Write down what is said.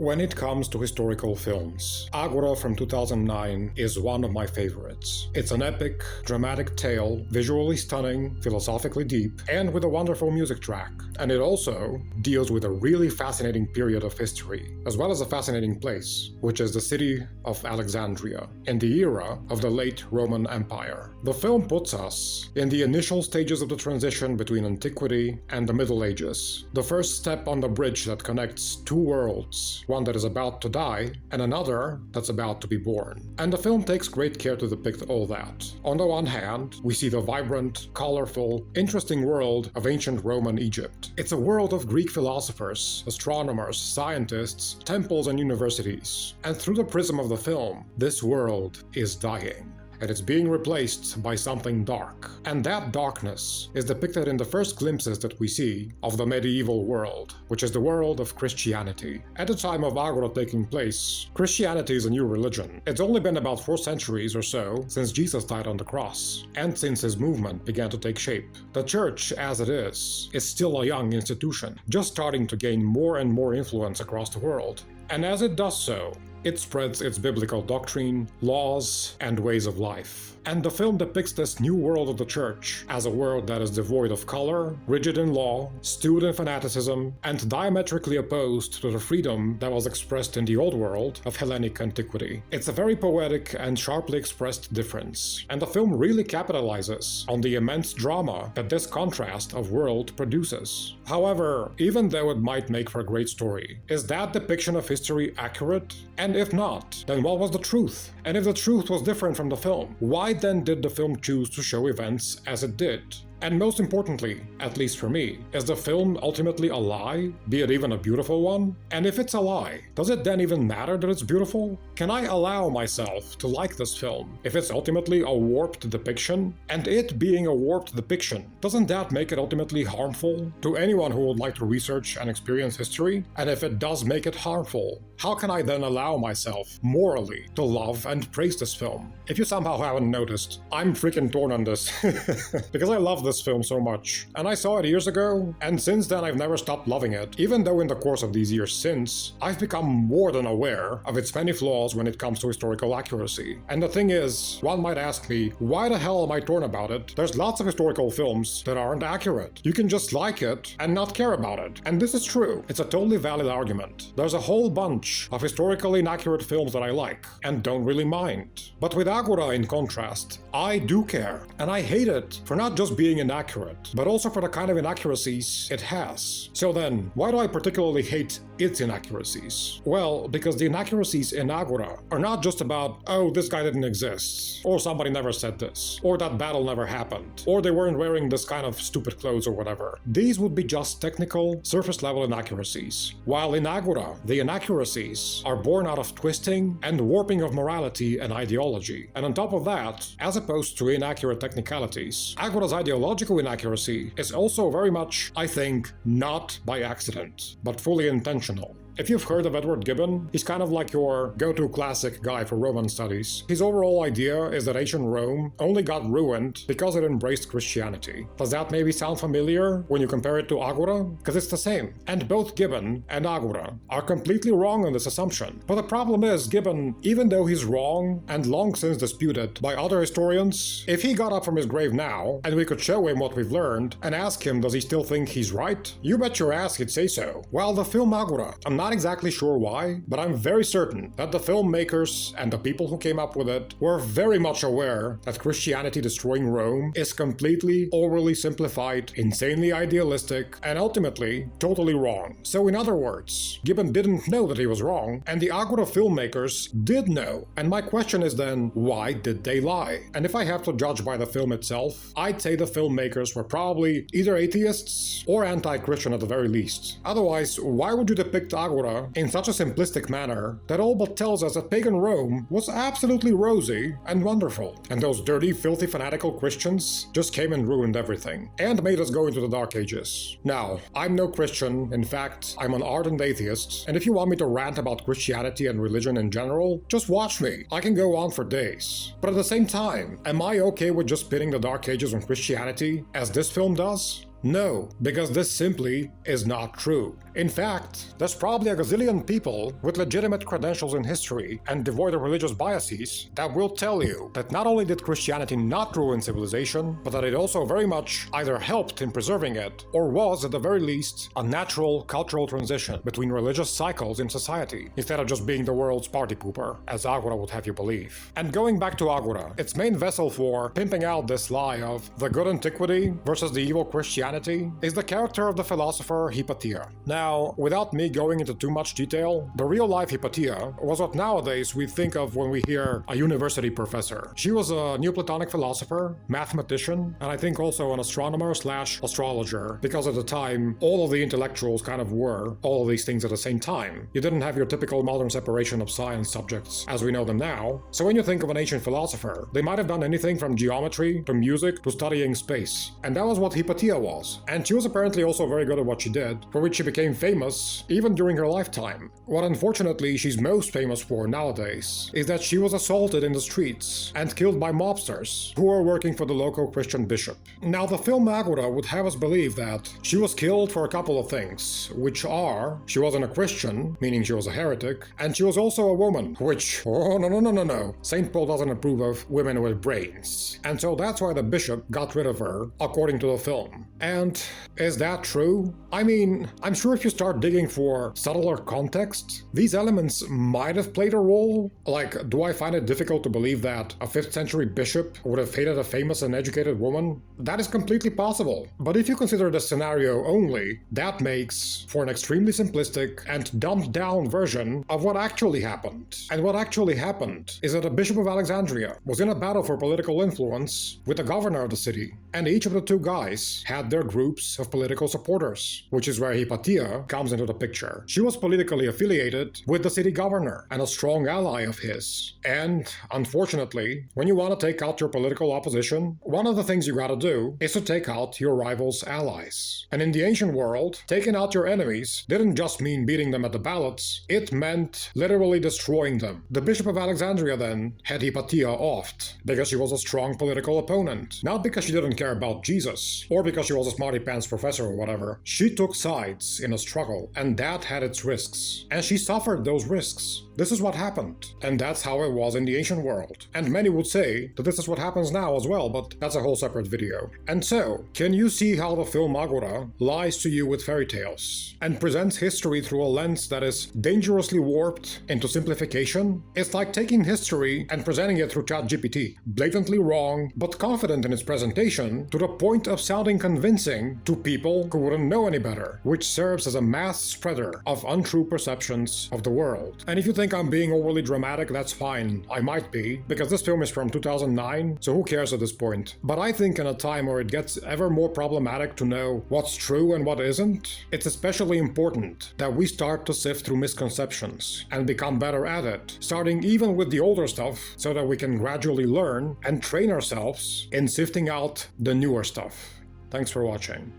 When it comes to historical films, Agora from 2009 is one of my favorites. It's an epic, dramatic tale, visually stunning, philosophically deep, and with a wonderful music track. And it also deals with a really fascinating period of history, as well as a fascinating place, which is the city of Alexandria, in the era of the late Roman Empire. The film puts us in the initial stages of the transition between antiquity and the Middle Ages, the first step on the bridge that connects two worlds, one that is about to die and another that's about to be born. And the film takes great care to depict all that. On the one hand, we see the vibrant, colorful, interesting world of ancient Roman Egypt. It's a world of Greek philosophers, astronomers, scientists, temples, and universities. And through the prism of the film, this world is dying. And it's being replaced by something dark. And that darkness is depicted in the first glimpses that we see of the medieval world, which is the world of Christianity. At the time of Agora taking place, Christianity is a new religion. It's only been about 4 centuries or so since Jesus died on the cross, and since his movement began to take shape. The church, as it is still a young institution, just starting to gain more and more influence across the world. And as it does so, it spreads its biblical doctrine, laws, and ways of life. And the film depicts this new world of the church as a world that is devoid of color, rigid in law, stewed in fanaticism, and diametrically opposed to the freedom that was expressed in the old world of Hellenic antiquity. It's a very poetic and sharply expressed difference, and the film really capitalizes on the immense drama that this contrast of world produces. However, even though it might make for a great story, is that depiction of history accurate? And if not, then what was the truth? And if the truth was different from the film, why then did the film choose to show events as it did? And most importantly, at least for me, is the film ultimately a lie, be it even a beautiful one? And if it's a lie, does it then even matter that it's beautiful? Can I allow myself to like this film if it's ultimately a warped depiction? And it being a warped depiction, doesn't that make it ultimately harmful to anyone who would like to research and experience history? And if it does make it harmful, how can I then allow myself morally to love and praise this film? If you somehow haven't noticed, I'm freaking torn on this because I love this film so much, and I saw it years ago, and since then I've never stopped loving it, even though in the course of these years since, I've become more than aware of its many flaws when it comes to historical accuracy. And the thing is, one might ask me, why the hell am I torn about it? There's lots of historical films that aren't accurate. You can just like it and not care about it. And this is true. It's a totally valid argument. There's a whole bunch of historically inaccurate films that I like, and don't really mind. But with Agora, in contrast, I do care, and I hate it for not just being inaccurate, but also for the kind of inaccuracies it has. So then, why do I particularly hate its inaccuracies? Well, because the inaccuracies in Agora are not just about, oh, this guy didn't exist, or somebody never said this, or that battle never happened, or they weren't wearing this kind of stupid clothes or whatever. These would be just technical, surface-level inaccuracies. While in Agora, the inaccuracies are born out of twisting and warping of morality and ideology. And on top of that, as opposed to inaccurate technicalities, Agora's ideological inaccuracy is also very much, I think, not by accident, but fully intentional. If you've heard of Edward Gibbon, he's kind of like your go-to classic guy for Roman studies. His overall idea is that ancient Rome only got ruined because it embraced Christianity. Does that maybe sound familiar when you compare it to Agora? Because it's the same. And both Gibbon and Agora are completely wrong on this assumption. But the problem is, Gibbon, even though he's wrong and long since disputed by other historians, if he got up from his grave now and we could show him what we've learned and ask him does he still think he's right, you bet your ass he'd say so. While the film Agora, I'm not exactly sure why, but I'm very certain that the filmmakers and the people who came up with it were very much aware that Christianity destroying Rome is completely overly simplified, insanely idealistic, and ultimately totally wrong. So in other words, Gibbon didn't know that he was wrong, and the Agora filmmakers did know. And my question is then, why did they lie? And if I have to judge by the film itself, I'd say the filmmakers were probably either atheists or anti-Christian at the very least. Otherwise, why would you depict Agora in such a simplistic manner that all but tells us that pagan Rome was absolutely rosy and wonderful, and those dirty, filthy, fanatical Christians just came and ruined everything, and made us go into the Dark Ages. Now, I'm no Christian, in fact, I'm an ardent atheist, and if you want me to rant about Christianity and religion in general, just watch me. I can go on for days. But at the same time, am I okay with just pinning the Dark Ages on Christianity, as this film does? No, because this simply is not true. In fact, there's probably a gazillion people with legitimate credentials in history and devoid of religious biases that will tell you that not only did Christianity not ruin civilization, but that it also very much either helped in preserving it or was, at the very least, a natural cultural transition between religious cycles in society, instead of just being the world's party pooper, as Agora would have you believe. And going back to Agora, its main vessel for pimping out this lie of the good antiquity versus the evil Christianity is the character of the philosopher Hypatia. Now, without me going into too much detail, the real-life Hypatia was what nowadays we think of when we hear a university professor. She was a Neoplatonic philosopher, mathematician, and I think also an astronomer/astrologer, because at the time, all of the intellectuals kind of were all of these things at the same time. You didn't have your typical modern separation of science subjects as we know them now. So when you think of an ancient philosopher, they might have done anything from geometry to music to studying space. And that was what Hypatia was. And she was apparently also very good at what she did, for which she became famous even during her lifetime. What unfortunately she's most famous for nowadays is that she was assaulted in the streets and killed by mobsters who were working for the local Christian bishop. Now, the film Agora would have us believe that she was killed for a couple of things, which are, she wasn't a Christian, meaning she was a heretic, and she was also a woman, which, oh no, St. Paul doesn't approve of women with brains. And so that's why the bishop got rid of her, according to the film. And is that true? I mean, I'm sure if you start digging for subtler context, these elements might have played a role. Like, do I find it difficult to believe that a 5th century bishop would have hated a famous and educated woman? That is completely possible. But if you consider the scenario only, that makes for an extremely simplistic and dumbed down version of what actually happened. And what actually happened is that the Bishop of Alexandria was in a battle for political influence with the governor of the city, and each of the two guys had their groups of political supporters, which is where Hypatia comes into the picture. She was politically affiliated with the city governor and a strong ally of his. And, unfortunately, when you want to take out your political opposition, one of the things you gotta do is to take out your rival's allies. And in the ancient world, taking out your enemies didn't just mean beating them at the ballots, it meant literally destroying them. The Bishop of Alexandria then had Hypatia offed because she was a strong political opponent, not because she didn't care about Jesus, or because she was a smarty pants professor or whatever. She took sides in a struggle, and that had its risks. And she suffered those risks. This is what happened. And that's how it was in the ancient world. And many would say that this is what happens now as well, but that's a whole separate video. And so, can you see how the film Agora lies to you with fairy tales and presents history through a lens that is dangerously warped into simplification? It's like taking history and presenting it through ChatGPT. Blatantly wrong, but confident in its presentation to the point of sounding convincing to people who wouldn't know any better, which serves as a mass spreader of untrue perceptions of the world. And if you think I'm being overly dramatic, that's fine. I might be, because this film is from 2009, so who cares at this point? But I think in a time where it gets ever more problematic to know what's true and what isn't, it's especially important that we start to sift through misconceptions and become better at it, starting even with the older stuff, so that we can gradually learn and train ourselves in sifting out the newer stuff. Thanks for watching.